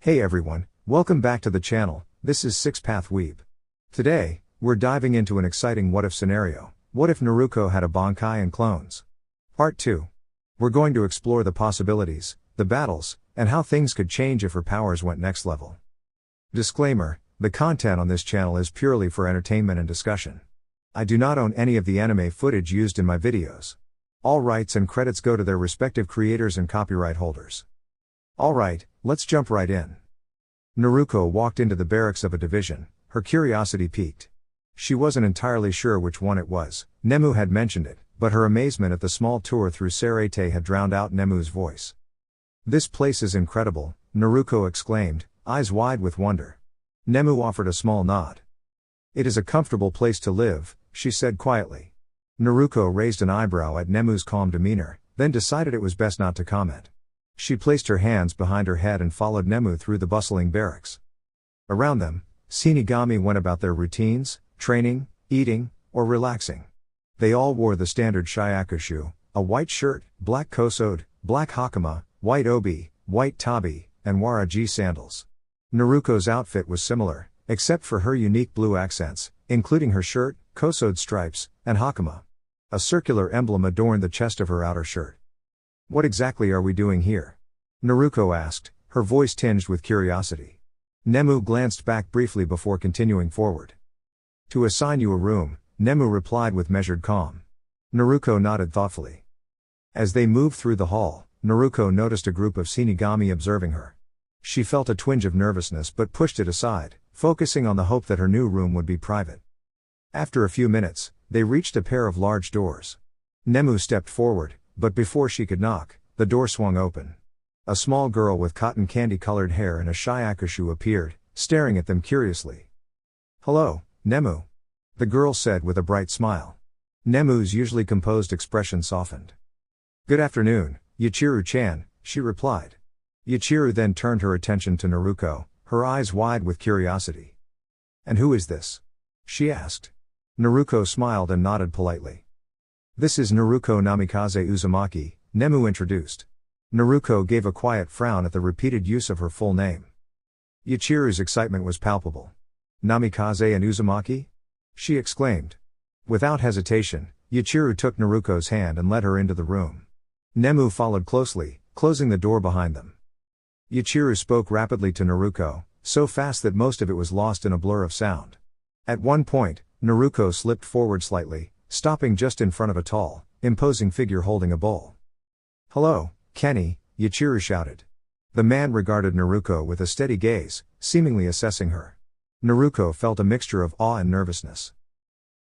Hey everyone, welcome back to the channel. This is Six Path Weeb. Today, we're diving into an exciting what-if scenario. What if Naruko had a Bankai and clones? Part 2. We're going to explore the possibilities, the battles, and how things could change if her powers went next level. Disclaimer, the content on this channel is purely for entertainment and discussion. I do not own any of the anime footage used in my videos. All rights and credits go to their respective creators and copyright holders. Alright, let's jump right in. Naruko walked into the barracks of a division, her curiosity piqued. She wasn't entirely sure which one it was. Nemu had mentioned it, but her amazement at the small tour through Sarete had drowned out Nemu's voice. "This place is incredible," Naruko exclaimed, eyes wide with wonder. Nemu offered a small nod. "It is a comfortable place to live," she said quietly. Naruko raised an eyebrow at Nemu's calm demeanor, then decided it was best not to comment. She placed her hands behind her head and followed Nemu through the bustling barracks. Around them, Shinigami went about their routines, training, eating, or relaxing. They all wore the standard Shyakushu, a white shirt, black kosode, black hakama, white obi, white tabi, and waraji sandals. Naruko's outfit was similar, except for her unique blue accents, including her shirt, kosode stripes, and hakama. A circular emblem adorned the chest of her outer shirt. "What exactly are we doing here?" Naruko asked, her voice tinged with curiosity. Nemu glanced back briefly before continuing forward. "To assign you a room," Nemu replied with measured calm. Naruko nodded thoughtfully. As they moved through the hall, Naruko noticed a group of Shinigami observing her. She felt a twinge of nervousness but pushed it aside, focusing on the hope that her new room would be private. After a few minutes, they reached a pair of large doors. Nemu stepped forward, but before she could knock, the door swung open. A small girl with cotton candy-colored hair and a Shyakushu appeared, staring at them curiously. "Hello, Nemu," the girl said with a bright smile. Nemu's usually composed expression softened. "Good afternoon, Yachiru-chan," she replied. Yachiru then turned her attention to Naruko, her eyes wide with curiosity. "And who is this?" she asked. Naruko smiled and nodded politely. "This is Naruko Namikaze Uzumaki," Nemu introduced. Naruko gave a quiet frown at the repeated use of her full name. Yachiru's excitement was palpable. "Namikaze and Uzumaki?" she exclaimed. Without hesitation, Yachiru took Naruko's hand and led her into the room. Nemu followed closely, closing the door behind them. Yachiru spoke rapidly to Naruko, so fast that most of it was lost in a blur of sound. At one point, Naruko slipped forward slightly, stopping just in front of a tall, imposing figure holding a bowl. "Hello, Kenny," Yachiru shouted. The man regarded Naruko with a steady gaze, seemingly assessing her. Naruko felt a mixture of awe and nervousness.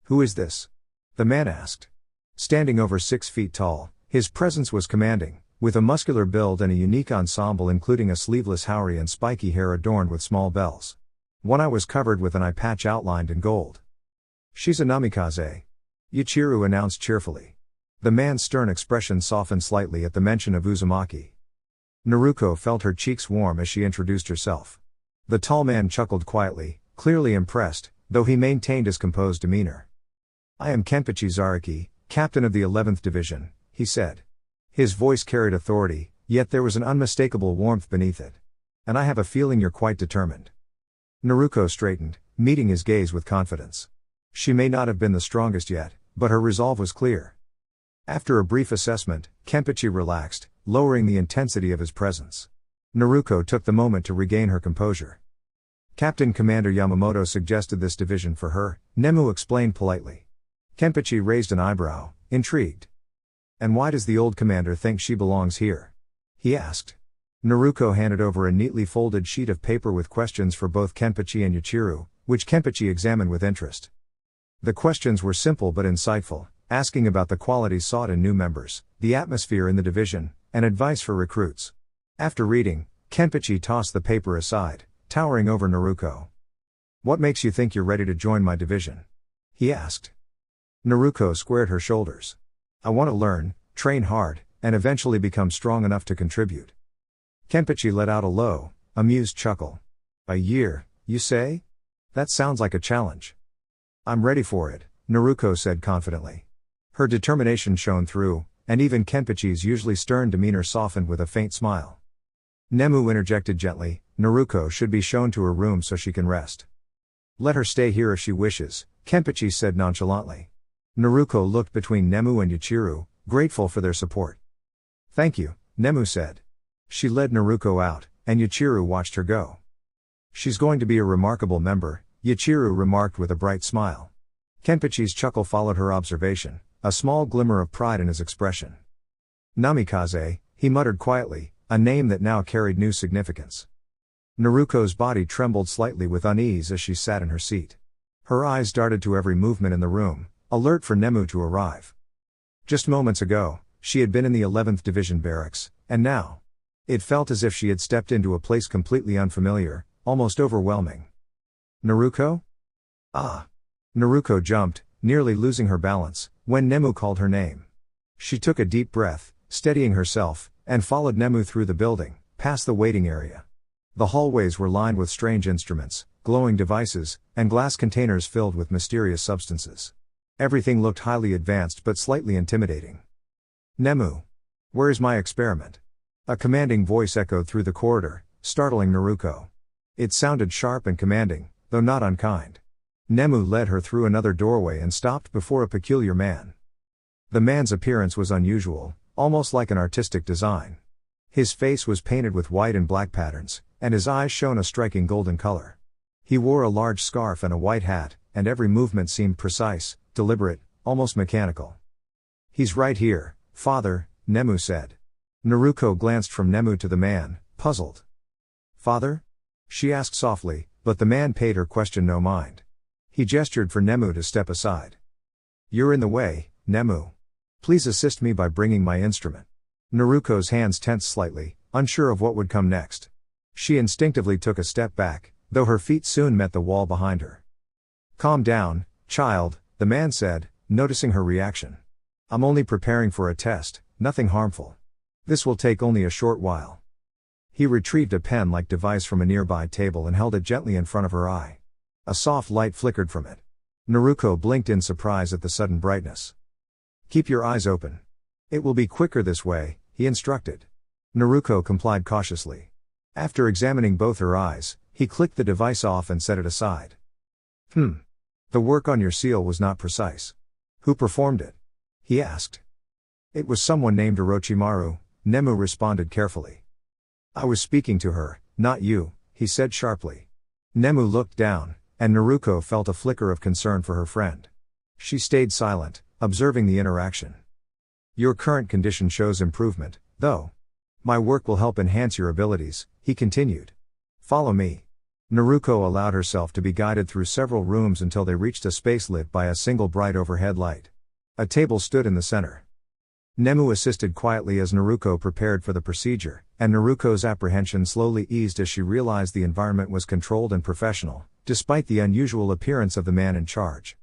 "Who is this?" the man asked. Standing over 6 feet tall, his presence was commanding, with a muscular build and a unique ensemble including a sleeveless haori and spiky hair adorned with small bells. One eye was covered with an eye patch outlined in gold. "She's a Namikaze," Yachiru announced cheerfully. The man's stern expression softened slightly at the mention of Uzumaki. Naruko felt her cheeks warm as she introduced herself. The tall man chuckled quietly, clearly impressed, though he maintained his composed demeanor. "I am Kenpachi Zaraki, captain of the 11th Division," he said. His voice carried authority, yet there was an unmistakable warmth beneath it. "And I have a feeling you're quite determined." Naruko straightened, meeting his gaze with confidence. She may not have been the strongest yet, but her resolve was clear. After a brief assessment, Kenpachi relaxed, lowering the intensity of his presence. Naruko took the moment to regain her composure. "Captain Commander Yamamoto suggested this division for her," Nemu explained politely. Kenpachi raised an eyebrow, intrigued. "And why does the old commander think she belongs here?" he asked. Naruko handed over a neatly folded sheet of paper with questions for both Kenpachi and Yachiru, which Kenpachi examined with interest. The questions were simple but insightful, asking about the qualities sought in new members, the atmosphere in the division, and advice for recruits. After reading, Kenpachi tossed the paper aside, towering over Naruko. "What makes you think you're ready to join my division?" he asked. Naruko squared her shoulders. "I want to learn, train hard, and eventually become strong enough to contribute." Kenpachi let out a low, amused chuckle. "A year, you say? That sounds like a challenge." "I'm ready for it," Naruko said confidently. Her determination shone through, and even Kenpachi's usually stern demeanor softened with a faint smile. Nemu interjected gently, Naruko should be shown to her room so she can rest. Let her stay here if she wishes, Kenpachi said nonchalantly. Naruko looked between Nemu and Yachiru, grateful for their support. Thank you, Nemu said. She led Naruko out, and Yachiru watched her go. She's going to be a remarkable member, Yachiru remarked with a bright smile. Kenpachi's chuckle followed her observation, a small glimmer of pride in his expression. Namikaze, he muttered quietly, a name that now carried new significance. Naruko's body trembled slightly with unease as she sat in her seat. Her eyes darted to every movement in the room, alert for Nemu to arrive. Just moments ago, she had been in the 11th Division barracks, and now it felt as if she had stepped into a place completely unfamiliar, almost overwhelming. Naruko? Ah! Naruko jumped, nearly losing her balance, when Nemu called her name. She took a deep breath, steadying herself, and followed Nemu through the building, past the waiting area. The hallways were lined with strange instruments, glowing devices, and glass containers filled with mysterious substances. Everything looked highly advanced but slightly intimidating. Nemu! Where is my experiment? A commanding voice echoed through the corridor, startling Naruko. It sounded sharp and commanding, though not unkind. Nemu led her through another doorway and stopped before a peculiar man. The man's appearance was unusual, almost like an artistic design. His face was painted with white and black patterns, and his eyes shone a striking golden color. He wore a large scarf and a white hat, and every movement seemed precise, deliberate, almost mechanical. He's right here, father, Nemu said. Naruko glanced from Nemu to the man, puzzled. Father? She asked softly, but the man paid her question no mind. He gestured for Nemu to step aside. You're in the way, Nemu. Please assist me by bringing my instrument. Naruko's hands tensed slightly, unsure of what would come next. She instinctively took a step back, though her feet soon met the wall behind her. Calm down, child, the man said, noticing her reaction. I'm only preparing for a test, nothing harmful. This will take only a short while. He retrieved a pen-like device from a nearby table and held it gently in front of her eye. A soft light flickered from it. Naruko blinked in surprise at the sudden brightness. Keep your eyes open. It will be quicker this way, he instructed. Naruko complied cautiously. After examining both her eyes, he clicked the device off and set it aside. The work on your seal was not precise. Who performed it? He asked. It was someone named Orochimaru, Nemu responded carefully. I was speaking to her, not you, he said sharply. Nemu looked down, and Naruko felt a flicker of concern for her friend. She stayed silent, observing the interaction. Your current condition shows improvement, though. My work will help enhance your abilities, he continued. Follow me. Naruko allowed herself to be guided through several rooms until they reached a space lit by a single bright overhead light. A table stood in the center. Nemu assisted quietly as Naruko prepared for the procedure, and Naruko's apprehension slowly eased as she realized the environment was controlled and professional, despite the unusual appearance of the man in charge.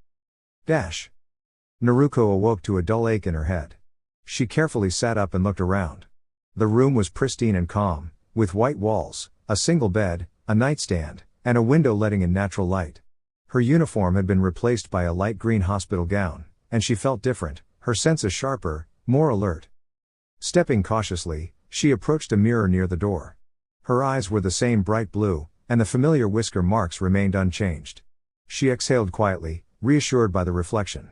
Naruko awoke to a dull ache in her head. She carefully sat up and looked around. The room was pristine and calm, with white walls, a single bed, a nightstand, and a window letting in natural light. Her uniform had been replaced by a light green hospital gown, and she felt different, her senses sharper, more alert. Stepping cautiously, she approached a mirror near the door. Her eyes were the same bright blue, and the familiar whisker marks remained unchanged. She exhaled quietly, reassured by the reflection.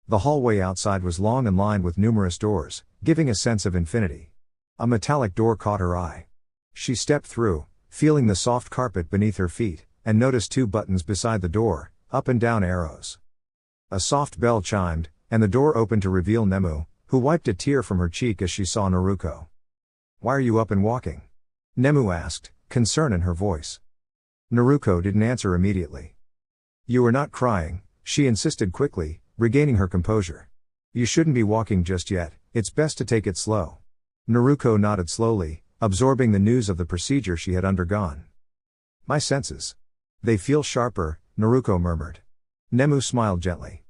The hallway outside was long and lined with numerous doors, giving a sense of infinity. A metallic door caught her eye. She stepped through, feeling the soft carpet beneath her feet, and noticed two buttons beside the door, up and down arrows. A soft bell chimed, and the door opened to reveal Nemu, who wiped a tear from her cheek as she saw Naruko. Why are you up and walking? Nemu asked, concern in her voice. Naruko didn't answer immediately. You are not crying, she insisted quickly, regaining her composure. You shouldn't be walking just yet, it's best to take it slow. Naruko nodded slowly, absorbing the news of the procedure she had undergone. My senses. They feel sharper, Naruko murmured. Nemu smiled gently.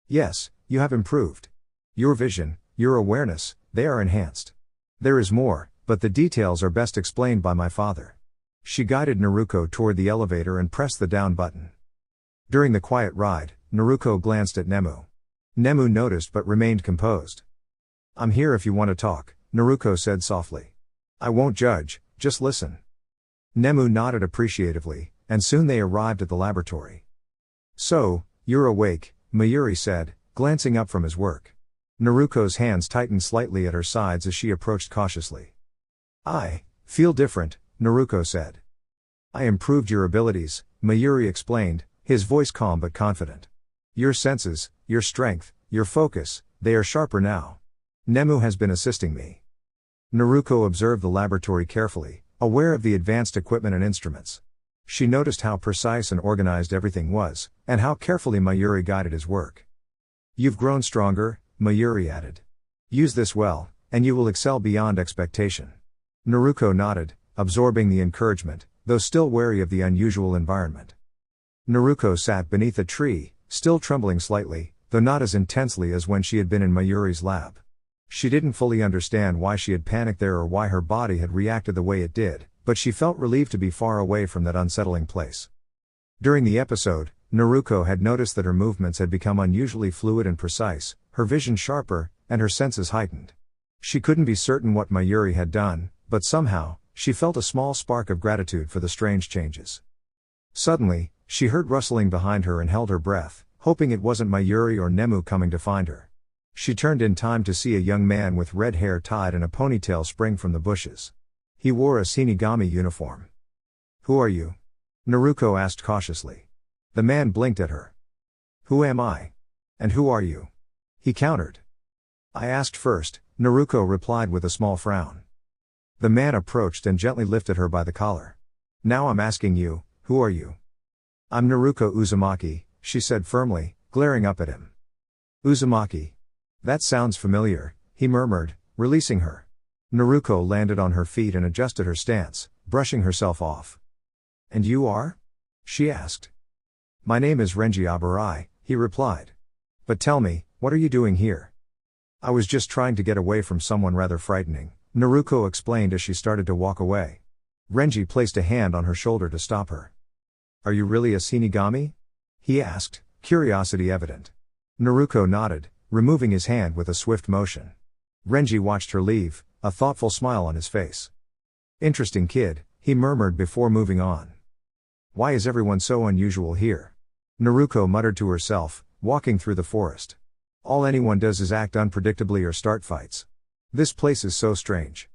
Yes, you have improved. Your vision, your awareness, they are enhanced. There is more, but the details are best explained by my father. She guided Naruko toward the elevator and pressed the down button. During the quiet ride, Naruko glanced at Nemu. Nemu noticed but remained composed. I'm here if you want to talk, Naruko said softly. I won't judge, just listen. Nemu nodded appreciatively, and soon they arrived at the laboratory. So, you're awake, Mayuri said, glancing up from his work. Naruko's hands tightened slightly at her sides as she approached cautiously. I feel different, Naruko said. I improved your abilities, Mayuri explained, his voice calm but confident. Your senses, your strength, your focus, they are sharper now. Nemu has been assisting me. Naruko observed the laboratory carefully, aware of the advanced equipment and instruments. She noticed how precise and organized everything was, and how carefully Mayuri guided his work. You've grown stronger, Mayuri added. Use this well, and you will excel beyond expectation. Naruko nodded, absorbing the encouragement, though still wary of the unusual environment. Naruko sat beneath a tree, still trembling slightly, though not as intensely as when she had been in Mayuri's lab. She didn't fully understand why she had panicked there or why her body had reacted the way it did, but she felt relieved to be far away from that unsettling place. During the episode, Naruko had noticed that her movements had become unusually fluid and precise, her vision sharper, and her senses heightened. She couldn't be certain what Mayuri had done, but somehow, she felt a small spark of gratitude for the strange changes. Suddenly, she heard rustling behind her and held her breath, hoping it wasn't Mayuri or Nemu coming to find her. She turned in time to see a young man with red hair tied in a ponytail spring from the bushes. He wore a Shinigami uniform. Who are you? Naruko asked cautiously. The man blinked at her. Who am I? And who are you? He countered. I asked first, Naruko replied with a small frown. The man approached and gently lifted her by the collar. Now I'm asking you, who are you? I'm Naruko Uzumaki, she said firmly, glaring up at him. Uzumaki. That sounds familiar, he murmured, releasing her. Naruko landed on her feet and adjusted her stance, brushing herself off. And you are? She asked. My name is Renji Abarai, he replied. But tell me, what are you doing here? I was just trying to get away from someone rather frightening, Naruko explained as she started to walk away. Renji placed a hand on her shoulder to stop her. Are you really a Shinigami? He asked, curiosity evident. Naruko nodded, removing his hand with a swift motion. Renji watched her leave, a thoughtful smile on his face. Interesting kid, he murmured before moving on. Why is everyone so unusual here? Naruko muttered to herself, walking through the forest. All anyone does is act unpredictably or start fights. This place is so strange.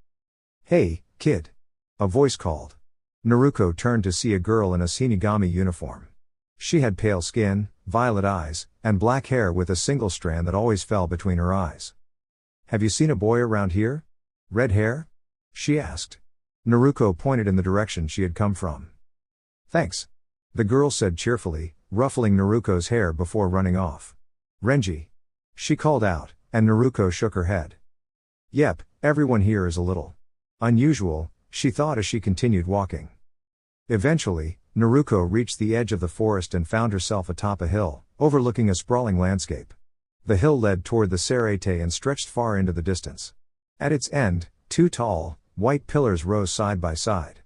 Hey, kid. A voice called. Naruko turned to see a girl in a Shinigami uniform. She had pale skin, violet eyes, and black hair with a single strand that always fell between her eyes. Have you seen a boy around here? Red hair? She asked. Naruko pointed in the direction she had come from. Thanks. The girl said cheerfully, ruffling Naruko's hair before running off. Renji. She called out, and Naruko shook her head. Yep, everyone here is a little unusual, she thought as she continued walking. Eventually, Naruko reached the edge of the forest and found herself atop a hill, overlooking a sprawling landscape. The hill led toward the Serete and stretched far into the distance. At its end, two tall, white pillars rose side by side.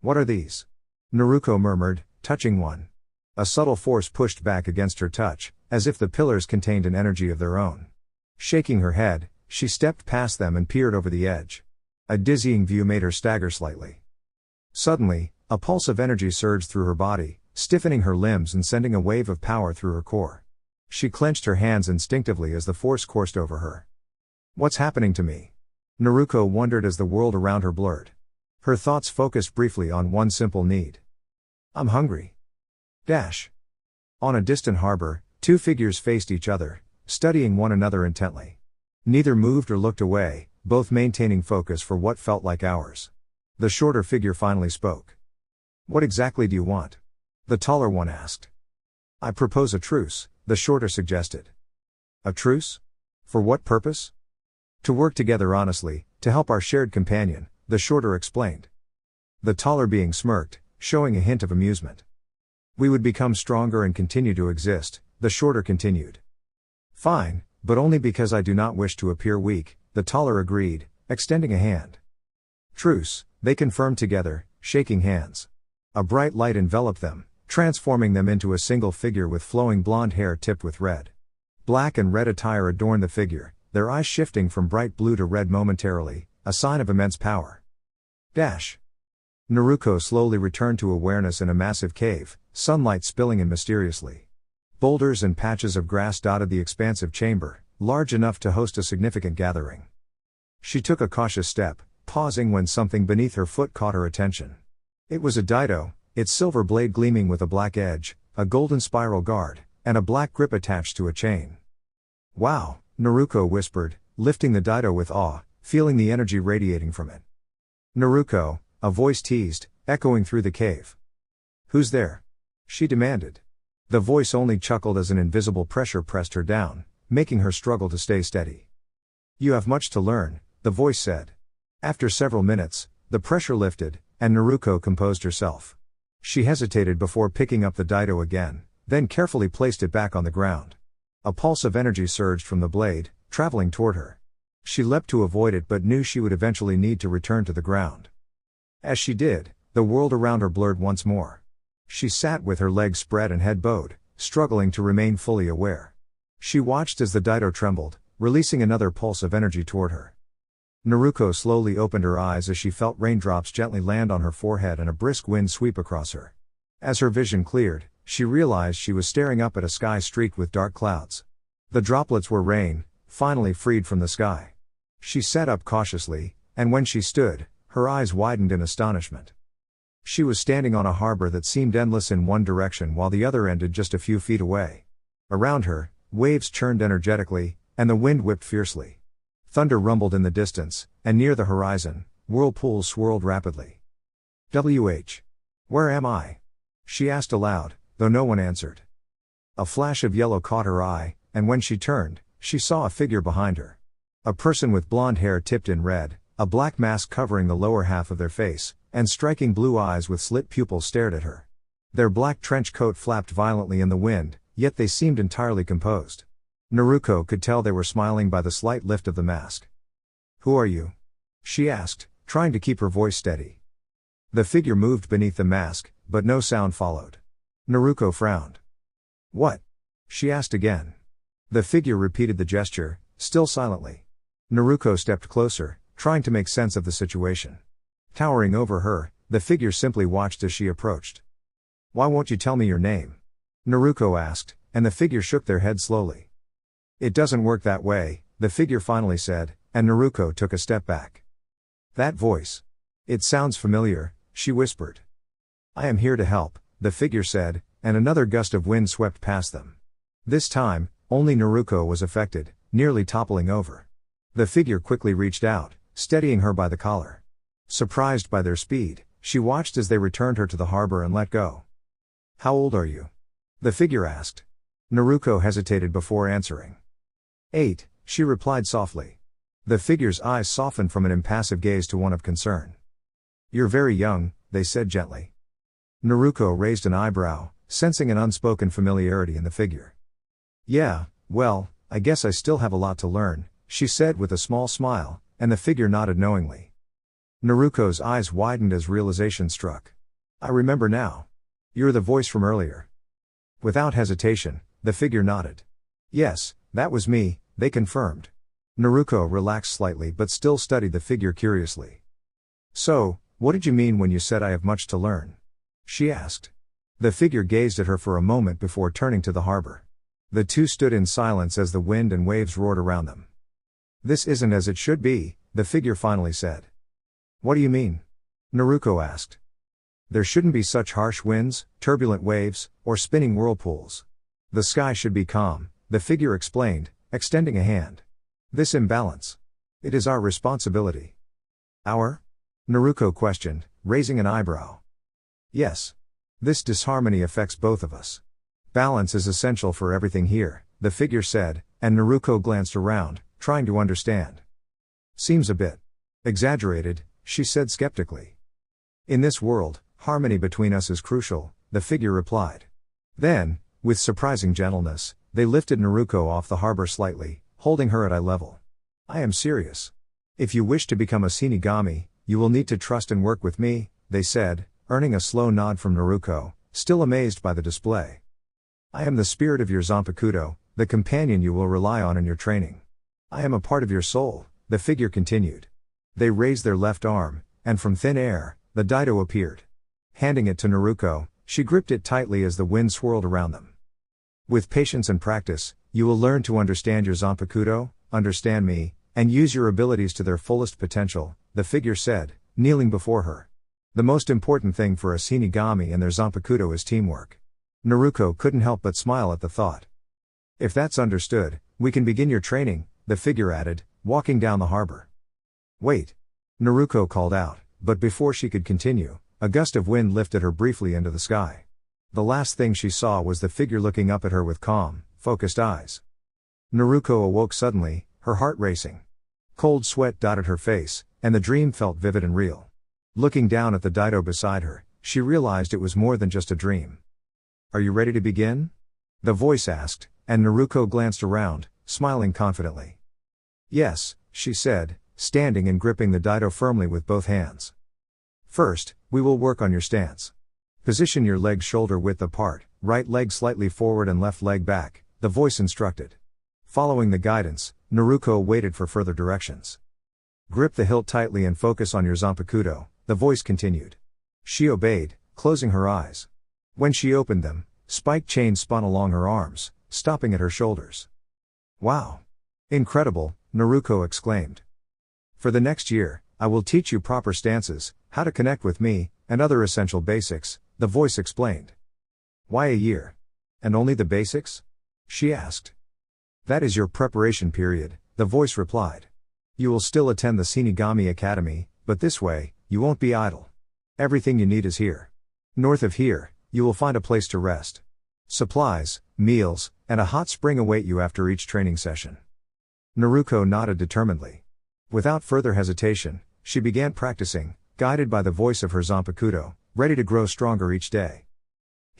What are these? Naruko murmured, touching one. A subtle force pushed back against her touch, as if the pillars contained an energy of their own. Shaking her head, she stepped past them and peered over the edge. A dizzying view made her stagger slightly. Suddenly, a pulse of energy surged through her body, stiffening her limbs and sending a wave of power through her core. She clenched her hands instinctively as the force coursed over her. What's happening to me? Naruko wondered as the world around her blurred. Her thoughts focused briefly on one simple need. I'm hungry. Dash. On a distant harbor, two figures faced each other, studying one another intently. Neither moved or looked away, both maintaining focus for what felt like hours. The shorter figure finally spoke. What exactly do you want? The taller one asked. I propose a truce, the shorter suggested. A truce? For what purpose? To work together honestly, to help our shared companion, the shorter explained. The taller being smirked, showing a hint of amusement. We would become stronger and continue to exist, the shorter continued. Fine, but only because I do not wish to appear weak, the taller agreed, extending a hand. Truce, they confirmed together, shaking hands. A bright light enveloped them, transforming them into a single figure with flowing blonde hair tipped with red. Black and red attire adorned the figure, their eyes shifting from bright blue to red momentarily, a sign of immense power. Dash. Naruko slowly returned to awareness in a massive cave, sunlight spilling in mysteriously. Boulders and patches of grass dotted the expansive chamber, large enough to host a significant gathering. She took a cautious step, pausing when something beneath her foot caught her attention. It was a Dido, its silver blade gleaming with a black edge, a golden spiral guard, and a black grip attached to a chain. "Wow," Naruko whispered, lifting the Dido with awe, feeling the energy radiating from it. "Naruko," a voice teased, echoing through the cave. "Who's there?" she demanded. The voice only chuckled as an invisible pressure pressed her down, making her struggle to stay steady. "You have much to learn," the voice said. After several minutes, the pressure lifted, and Naruko composed herself. She hesitated before picking up the Dido again, then carefully placed it back on the ground. A pulse of energy surged from the blade, traveling toward her. She leapt to avoid it but knew she would eventually need to return to the ground. As she did, the world around her blurred once more. She sat with her legs spread and head bowed, struggling to remain fully aware. She watched as the Dido trembled, releasing another pulse of energy toward her. Naruko slowly opened her eyes as she felt raindrops gently land on her forehead and a brisk wind sweep across her. As her vision cleared, she realized she was staring up at a sky streaked with dark clouds. The droplets were rain, finally freed from the sky. She sat up cautiously, and when she stood, her eyes widened in astonishment. She was standing on a harbor that seemed endless in one direction while the other ended just a few feet away. Around her, waves churned energetically, and the wind whipped fiercely. Thunder rumbled in the distance, and near the horizon, whirlpools swirled rapidly. Where am I?" she asked aloud, though no one answered. A flash of yellow caught her eye, and when she turned, she saw a figure behind her. A person with blonde hair tipped in red, a black mask covering the lower half of their face, and striking blue eyes with slit pupils stared at her. Their black trench coat flapped violently in the wind, yet they seemed entirely composed. Naruko could tell they were smiling by the slight lift of the mask. "Who are you?" she asked, trying to keep her voice steady. The figure moved beneath the mask, but no sound followed. Naruko frowned. "What?" she asked again. The figure repeated the gesture, still silently. Naruko stepped closer, trying to make sense of the situation. Towering over her, the figure simply watched as she approached. "Why won't you tell me your name?" Naruko asked, and the figure shook their head slowly. "It doesn't work that way," the figure finally said, and Naruko took a step back. "That voice. It sounds familiar," she whispered. "I am here to help," the figure said, and another gust of wind swept past them. This time, only Naruko was affected, nearly toppling over. The figure quickly reached out, steadying her by the collar. Surprised by their speed, she watched as they returned her to the harbor and let go. "How old are you?" the figure asked. Naruko hesitated before answering. 8, she replied softly. The figure's eyes softened from an impassive gaze to one of concern. "You're very young," they said gently. Naruko raised an eyebrow, sensing an unspoken familiarity in the figure. "Yeah, well, I guess I still have a lot to learn," she said with a small smile, and the figure nodded knowingly. Naruko's eyes widened as realization struck. "I remember now. You're the voice from earlier." Without hesitation, the figure nodded. "Yes, that was me," they confirmed. Naruko relaxed slightly but still studied the figure curiously. "So, what did you mean when you said I have much to learn?" she asked. The figure gazed at her for a moment before turning to the harbor. The two stood in silence as the wind and waves roared around them. "This isn't as it should be," the figure finally said. "What do you mean?" Naruko asked. "There shouldn't be such harsh winds, turbulent waves, or spinning whirlpools. The sky should be calm," the figure explained, extending a hand. "This imbalance. It is our responsibility." "Our?" Naruko questioned, raising an eyebrow. "Yes. This disharmony affects both of us. Balance is essential for everything here," the figure said, and Naruko glanced around, trying to understand. "Seems a bit exaggerated," she said skeptically. "In this world, harmony between us is crucial," the figure replied. Then, with surprising gentleness, they lifted Naruko off the harbor slightly, holding her at eye level. "I am serious. If you wish to become a Shinigami, you will need to trust and work with me," they said, earning a slow nod from Naruko, still amazed by the display. "I am the spirit of your Zanpakuto, the companion you will rely on in your training. I am a part of your soul," the figure continued. They raised their left arm, and from thin air, the Daido appeared. Handing it to Naruko, she gripped it tightly as the wind swirled around them. With patience and practice, you will learn to understand your Zanpakuto, understand me, and use your abilities to their fullest potential, the figure said, kneeling before her. The most important thing for a Shinigami and their Zanpakuto is teamwork. Naruko couldn't help but smile at the thought. If that's understood, we can begin your training, the figure added, walking down the harbor. Wait! Naruko called out, but before she could continue, a gust of wind lifted her briefly into the sky. The last thing she saw was the figure looking up at her with calm, focused eyes. Naruko awoke suddenly, her heart racing. Cold sweat dotted her face, and the dream felt vivid and real. Looking down at the Daido beside her, she realized it was more than just a dream. Are you ready to begin? The voice asked, and Naruko glanced around, smiling confidently. Yes, she said, standing and gripping the Daido firmly with both hands. First, we will work on your stance. Position your legs shoulder width apart, right leg slightly forward and left leg back, the voice instructed. Following the guidance, Naruko waited for further directions. Grip the hilt tightly and focus on your Zanpakuto, the voice continued. She obeyed, closing her eyes. When she opened them, spiked chains spun along her arms, stopping at her shoulders. Wow! Incredible, Naruko exclaimed. For the next year, I will teach you proper stances, how to connect with me, and other essential basics, the voice explained. Why a year? And only the basics? She asked. That is your preparation period, the voice replied. You will still attend the Shinigami Academy, but this way, you won't be idle. Everything you need is here. North of here, you will find a place to rest. Supplies, meals, and a hot spring await you after each training session. Naruko nodded determinedly. Without further hesitation, she began practicing, guided by the voice of her Zanpakuto, ready to grow stronger each day.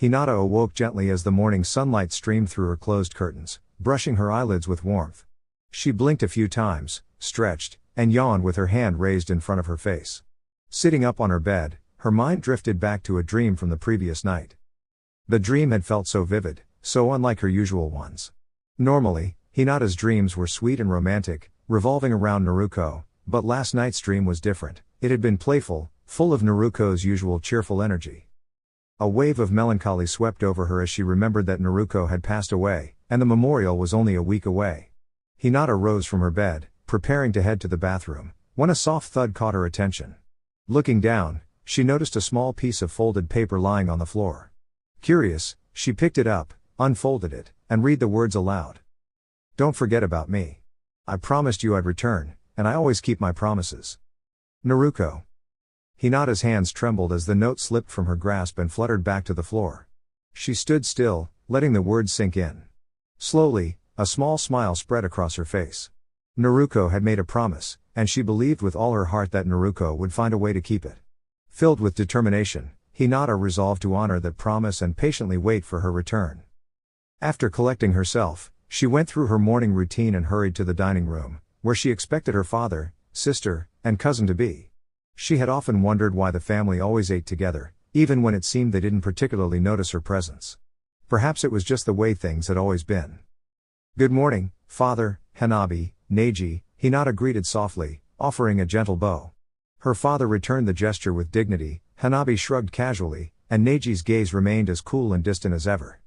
Hinata awoke gently as the morning sunlight streamed through her closed curtains, brushing her eyelids with warmth. She blinked a few times, stretched, and yawned with her hand raised in front of her face. Sitting up on her bed, her mind drifted back to a dream from the previous night. The dream had felt so vivid, so unlike her usual ones. Normally, Hinata's dreams were sweet and romantic, revolving around Naruko, but last night's dream was different. It had been playful, full of Naruko's usual cheerful energy. A wave of melancholy swept over her as she remembered that Naruko had passed away, and the memorial was only a week away. Hinata rose from her bed, preparing to head to the bathroom, when a soft thud caught her attention. Looking down, she noticed a small piece of folded paper lying on the floor. Curious, she picked it up, unfolded it, and read the words aloud. Don't forget about me. I promised you I'd return, and I always keep my promises. Naruko. Hinata's hands trembled as the note slipped from her grasp and fluttered back to the floor. She stood still, letting the words sink in. Slowly, a small smile spread across her face. Naruko had made a promise, and she believed with all her heart that Naruko would find a way to keep it. Filled with determination, Hinata resolved to honor that promise and patiently wait for her return. After collecting herself, she went through her morning routine and hurried to the dining room, where she expected her father, sister, and cousin to be. She had often wondered why the family always ate together, even when it seemed they didn't particularly notice her presence. Perhaps it was just the way things had always been. Good morning, father, Hanabi, Neji, Hinata greeted softly, offering a gentle bow. Her father returned the gesture with dignity, Hanabi shrugged casually, and Neji's gaze remained as cool and distant as ever.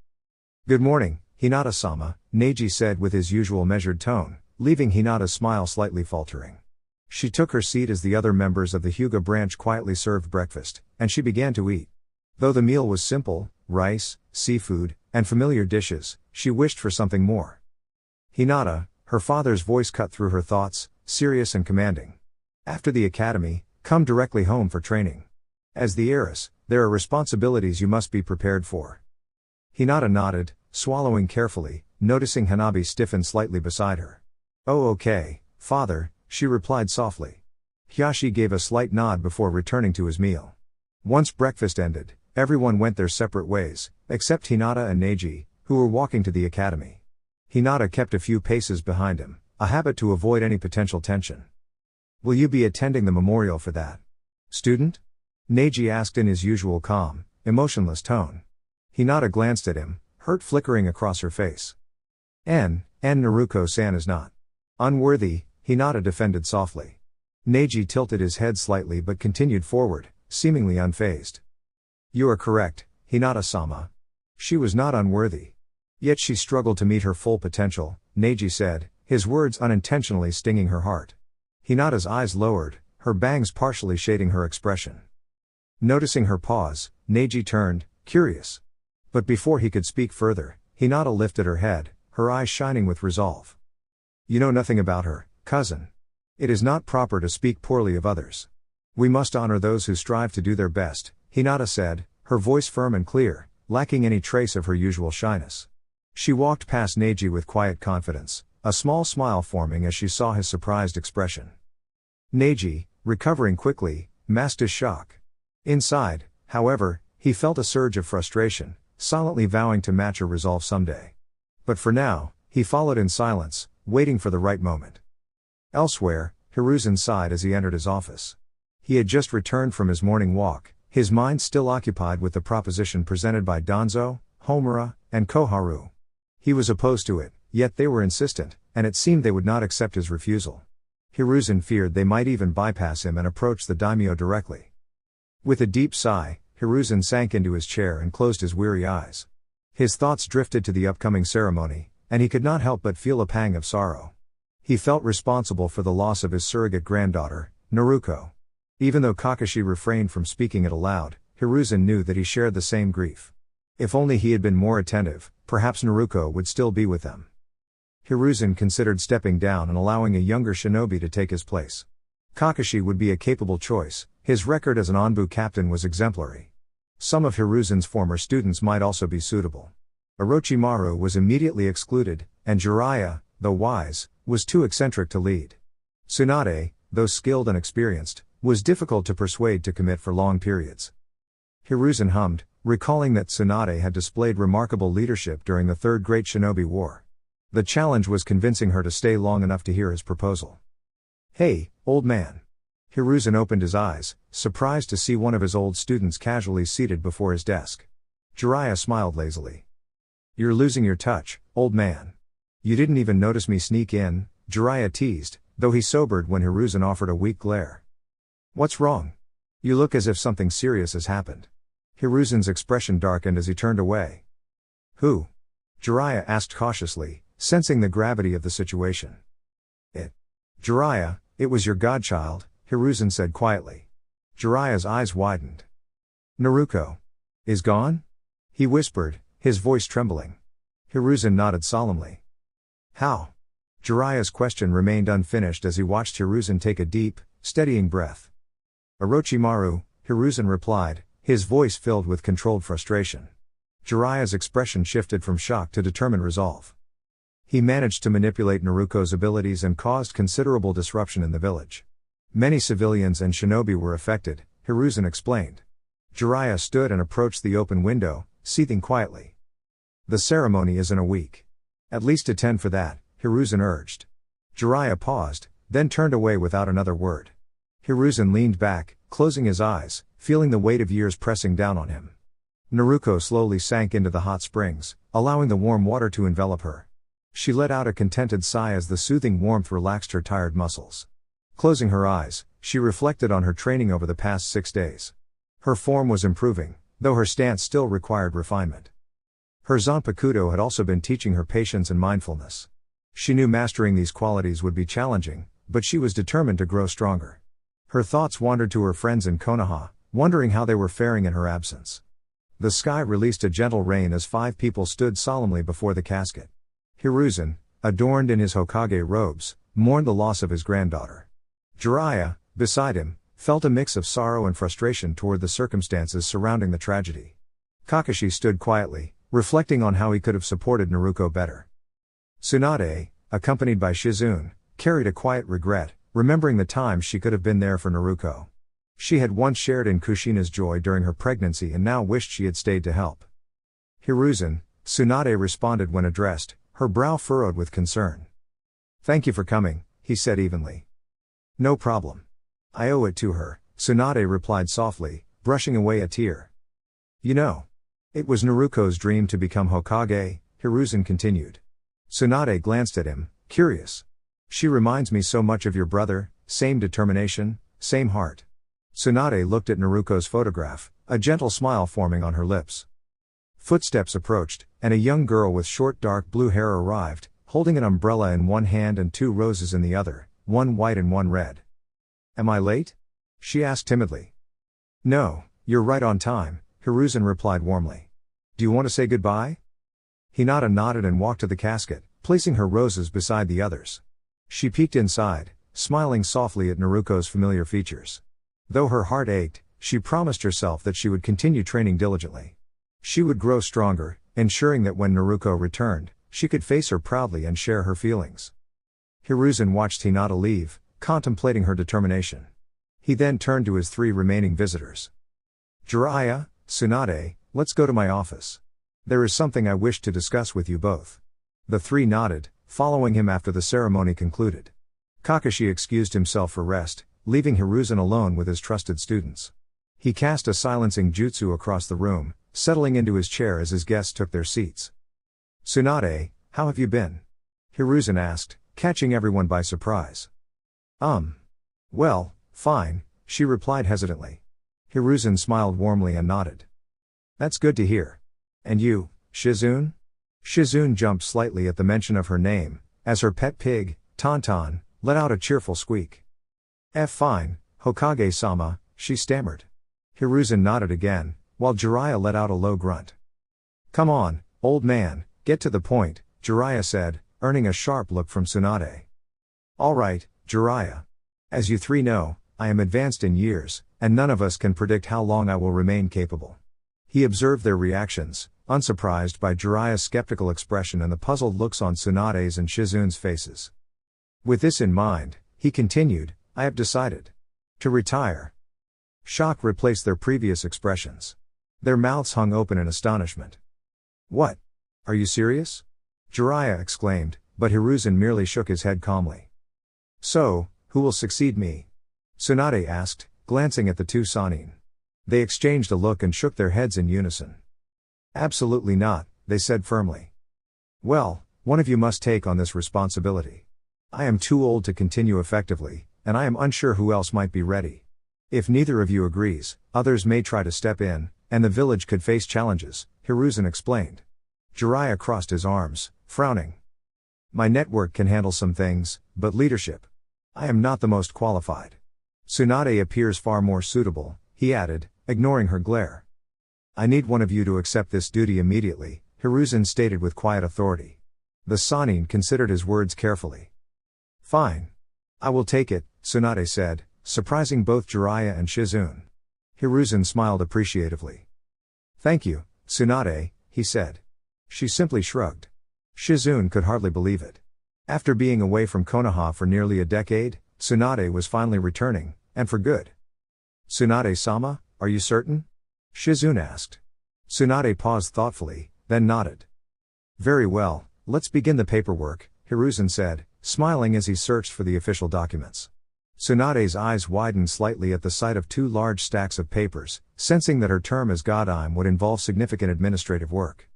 Good morning, Hinata-sama, Neji said with his usual measured tone, leaving Hinata's smile slightly faltering. She took her seat as the other members of the Hyuga branch quietly served breakfast, and she began to eat. Though the meal was simple, rice, seafood, and familiar dishes, she wished for something more. Hinata, her father's voice cut through her thoughts, serious and commanding. After the academy, come directly home for training. As the heiress, there are responsibilities you must be prepared for. Hinata nodded, swallowing carefully, noticing Hanabi stiffen slightly beside her. Oh okay, father, she replied softly. Hyashi gave a slight nod before returning to his meal. Once breakfast ended, everyone went their separate ways, except Hinata and Neji, who were walking to the academy. Hinata kept a few paces behind him, a habit to avoid any potential tension. Will you be attending the memorial for that student? Neji asked in his usual calm, emotionless tone. Hinata glanced at him, hurt flickering across her face. And Naruko-san is not unworthy, Hinata defended softly. Neji tilted his head slightly but continued forward, seemingly unfazed. You are correct, Hinata-sama. She was not unworthy. Yet she struggled to meet her full potential, Neji said, his words unintentionally stinging her heart. Hinata's eyes lowered, her bangs partially shading her expression. Noticing her pause, Neji turned, curious. But before he could speak further, Hinata lifted her head, her eyes shining with resolve. You know nothing about her, cousin. It is not proper to speak poorly of others. We must honor those who strive to do their best, Hinata said, her voice firm and clear, lacking any trace of her usual shyness. She walked past Neji with quiet confidence, a small smile forming as she saw his surprised expression. Neji, recovering quickly, masked his shock. Inside, however, he felt a surge of frustration, silently vowing to match her resolve someday. But for now, he followed in silence, waiting for the right moment. Elsewhere, Hiruzen sighed as he entered his office. He had just returned from his morning walk, his mind still occupied with the proposition presented by Danzo, Homura, and Koharu. He was opposed to it, yet they were insistent, and it seemed they would not accept his refusal. Hiruzen feared they might even bypass him and approach the daimyo directly. With a deep sigh, Hiruzen sank into his chair and closed his weary eyes. His thoughts drifted to the upcoming ceremony, and he could not help but feel a pang of sorrow. He felt responsible for the loss of his surrogate granddaughter, Naruko. Even though Kakashi refrained from speaking it aloud, Hiruzen knew that he shared the same grief. If only he had been more attentive, perhaps Naruko would still be with them. Hiruzen considered stepping down and allowing a younger shinobi to take his place. Kakashi would be a capable choice, his record as an Anbu captain was exemplary. Some of Hiruzen's former students might also be suitable. Orochimaru was immediately excluded, and Jiraiya, though wise, was too eccentric to lead. Tsunade, though skilled and experienced, was difficult to persuade to commit for long periods. Hiruzen hummed, recalling that Tsunade had displayed remarkable leadership during the Third Great Shinobi War. The challenge was convincing her to stay long enough to hear his proposal. Hey, old man. Hiruzen opened his eyes, surprised to see one of his old students casually seated before his desk. Jiraiya smiled lazily. You're losing your touch, old man. You didn't even notice me sneak in, Jiraiya teased, though he sobered when Hiruzen offered a weak glare. What's wrong? You look as if something serious has happened. Hiruzen's expression darkened as he turned away. Who? Jiraiya asked cautiously, sensing the gravity of the situation. Jiraiya, it was your godchild, Hiruzen said quietly. Jiraiya's eyes widened. Naruko is gone? He whispered, his voice trembling. Hiruzen nodded solemnly. How? Jiraiya's question remained unfinished as he watched Hiruzen take a deep, steadying breath. Orochimaru, Hiruzen replied, his voice filled with controlled frustration. Jiraiya's expression shifted from shock to determined resolve. He managed to manipulate Naruko's abilities and caused considerable disruption in the village. Many civilians and shinobi were affected, Hiruzen explained. Jiraiya stood and approached the open window, seething quietly. The ceremony is in a week. At least attend for that, Hiruzen urged. Jiraiya paused, then turned away without another word. Hiruzen leaned back, closing his eyes, feeling the weight of years pressing down on him. Naruko slowly sank into the hot springs, allowing the warm water to envelop her. She let out a contented sigh as the soothing warmth relaxed her tired muscles. Closing her eyes, she reflected on her training over the past 6 days. Her form was improving, though her stance still required refinement. Her Zanpakuto had also been teaching her patience and mindfulness. She knew mastering these qualities would be challenging, but she was determined to grow stronger. Her thoughts wandered to her friends in Konoha, wondering how they were faring in her absence. The sky released a gentle rain as 5 people stood solemnly before the casket. Hiruzen, adorned in his Hokage robes, mourned the loss of his granddaughter. Jiraiya, beside him, felt a mix of sorrow and frustration toward the circumstances surrounding the tragedy. Kakashi stood quietly, reflecting on how he could have supported Naruko better. Tsunade, accompanied by Shizune, carried a quiet regret, remembering the times she could have been there for Naruko. She had once shared in Kushina's joy during her pregnancy and now wished she had stayed to help. Hiruzen, Tsunade responded when addressed, her brow furrowed with concern. Thank you for coming, he said evenly. No problem. I owe it to her, Tsunade replied softly, brushing away a tear. You know. It was Naruko's dream to become Hokage, Hiruzen continued. Tsunade glanced at him, curious. She reminds me so much of your brother, same determination, same heart. Tsunade looked at Naruko's photograph, a gentle smile forming on her lips. Footsteps approached, and a young girl with short dark blue hair arrived, holding an umbrella in one hand and 2 roses in the other, one white and one red. "Am I late?" she asked timidly. "No, you're right on time," Hiruzen replied warmly. "Do you want to say goodbye?" Hinata nodded and walked to the casket, placing her roses beside the others. She peeked inside, smiling softly at Naruko's familiar features. Though her heart ached, she promised herself that she would continue training diligently. She would grow stronger, ensuring that when Naruko returned, she could face her proudly and share her feelings. Hiruzen watched Hinata leave, contemplating her determination. He then turned to his 3 remaining visitors. "Jiraiya, Tsunade, let's go to my office. There is something I wish to discuss with you both." The 3 nodded, following him after the ceremony concluded. Kakashi excused himself for rest, leaving Hiruzen alone with his trusted students. He cast a silencing jutsu across the room, settling into his chair as his guests took their seats. "Tsunade, how have you been?" Hiruzen asked, catching everyone by surprise. Well, fine," she replied hesitantly. Hiruzen smiled warmly and nodded. "That's good to hear. And you, Shizune?" Shizune jumped slightly at the mention of her name, as her pet pig, Tauntaun, let out a cheerful squeak. Fine, Hokage-sama," she stammered. Hiruzen nodded again, while Jiraiya let out a low grunt. "Come on, old man, get to the point," Jiraiya said, earning a sharp look from Tsunade. "All right, Jiraiya. As you 3 know, I am advanced in years, and none of us can predict how long I will remain capable." He observed their reactions, unsurprised by Jiraiya's skeptical expression and the puzzled looks on Tsunade's and Shizune's faces. "With this in mind," he continued, "I have decided to retire." Shock replaced their previous expressions. Their mouths hung open in astonishment. "What? Are you serious?" Jiraiya exclaimed, but Hiruzen merely shook his head calmly. "So, who will succeed me?" Tsunade asked, glancing at the 2 Sannin. They exchanged a look and shook their heads in unison. "Absolutely not," they said firmly. "Well, one of you must take on this responsibility. I am too old to continue effectively, and I am unsure who else might be ready. If neither of you agrees, others may try to step in, and the village could face challenges," Hiruzen explained. Jiraiya crossed his arms, frowning. "My network can handle some things, but leadership. I am not the most qualified. Tsunade appears far more suitable," he added, ignoring her glare. "I need one of you to accept this duty immediately," Hiruzen stated with quiet authority. The Sannin considered his words carefully. "Fine. I will take it," Tsunade said, surprising both Jiraiya and Shizune. Hiruzen smiled appreciatively. "Thank you, Tsunade," he said. She simply shrugged. Shizune could hardly believe it. After being away from Konoha for nearly a decade, Tsunade was finally returning, and for good. "Tsunade-sama, are you certain?" Shizune asked. Tsunade paused thoughtfully, then nodded. "Very well, let's begin the paperwork," Hiruzen said, smiling as he searched for the official documents. Tsunade's eyes widened slightly at the sight of 2 large stacks of papers, sensing that her term as Godime would involve significant administrative work.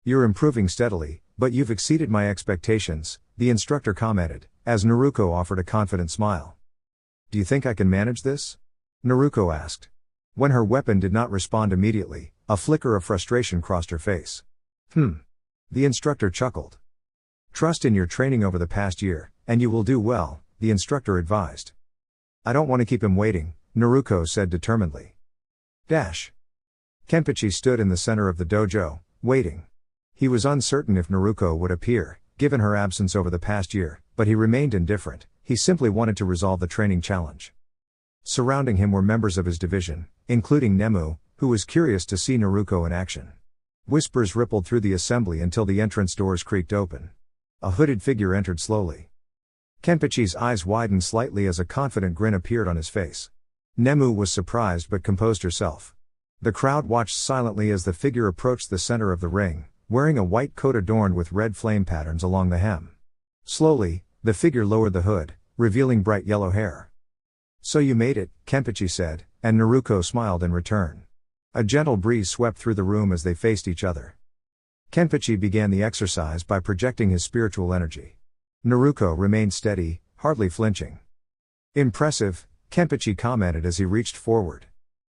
"You're improving steadily, but you've exceeded my expectations," the instructor commented, as Naruko offered a confident smile. "Do you think I can manage this?" Naruko asked. When her weapon did not respond immediately, a flicker of frustration crossed her face. The instructor chuckled. "Trust in your training over the past year, and you will do well," the instructor advised. "I don't want to keep him waiting," Naruko said determinedly. Kenpachi stood in the center of the dojo, waiting. He was uncertain if Naruko would appear, given her absence over the past year, but he remained indifferent. He simply wanted to resolve the training challenge. Surrounding him were members of his division, including Nemu, who was curious to see Naruko in action. Whispers rippled through the assembly until the entrance doors creaked open. A hooded figure entered slowly. Kenpachi's eyes widened slightly as a confident grin appeared on his face. Nemu was surprised but composed herself. The crowd watched silently as the figure approached the center of the ring, wearing a white coat adorned with red flame patterns along the hem. Slowly, the figure lowered the hood, revealing bright yellow hair. "So you made it," Kenpachi said, and Naruko smiled in return. A gentle breeze swept through the room as they faced each other. Kenpachi began the exercise by projecting his spiritual energy. Naruko remained steady, hardly flinching. "Impressive, Kenpachi commented as he reached forward.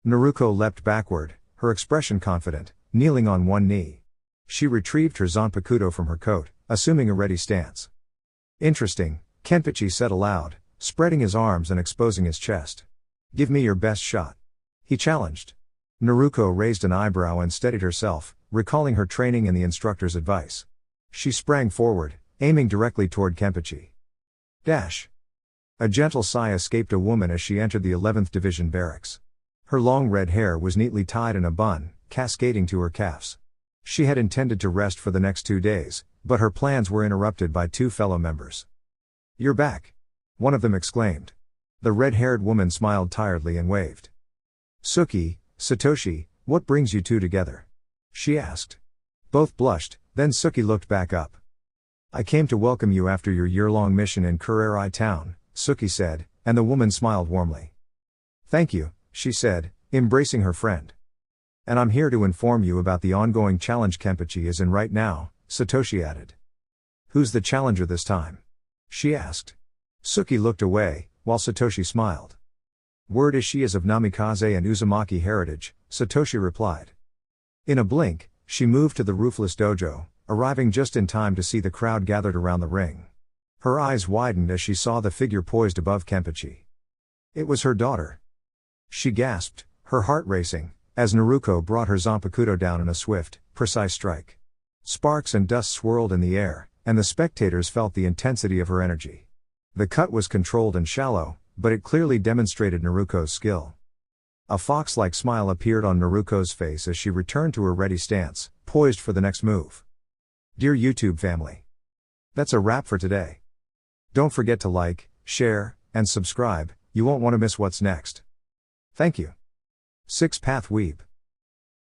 Naruko leapt backward, her expression confident, kneeling on one knee. She retrieved her zanpakuto from her coat, assuming a ready stance. Interesting, Kenpachi said aloud, spreading his arms and exposing his chest. Give me your best shot. He challenged. Naruko raised an eyebrow and steadied herself, recalling her training and the instructor's advice. She sprang forward, aiming directly toward Kenpachi. Dash. A gentle sigh escaped a woman as she entered the 11th Division barracks. Her long red hair was neatly tied in a bun, cascading to her calves. She had intended to rest for the next 2 days, but her plans were interrupted by 2 fellow members. You're back! One of them exclaimed. The red-haired woman smiled tiredly and waved. Suki, Satoshi, what brings you two together? She asked. Both blushed, then Suki looked back up. I came to welcome you after your year-long mission in Kurerai town, Suki said, and the woman smiled warmly. Thank you, she said, embracing her friend. And I'm here to inform you about the ongoing challenge Kenpachi is in right now, Satoshi added. Who's the challenger this time? She asked. Suki looked away, while Satoshi smiled. Word is she is of Namikaze and Uzumaki heritage, Satoshi replied. In a blink, she moved to the roofless dojo, arriving just in time to see the crowd gathered around the ring. Her eyes widened as she saw the figure poised above Kenpachi. It was her daughter. She gasped, her heart racing, as Naruko brought her zanpakuto down in a swift, precise strike. Sparks and dust swirled in the air, and the spectators felt the intensity of her energy. The cut was controlled and shallow, but it clearly demonstrated Naruko's skill. A fox-like smile appeared on Naruko's face as she returned to her ready stance, poised for the next move. Dear YouTube family. That's a wrap for today. Don't forget to like, share, and subscribe, you won't want to miss what's next. Thank you. 6 Path Weeb.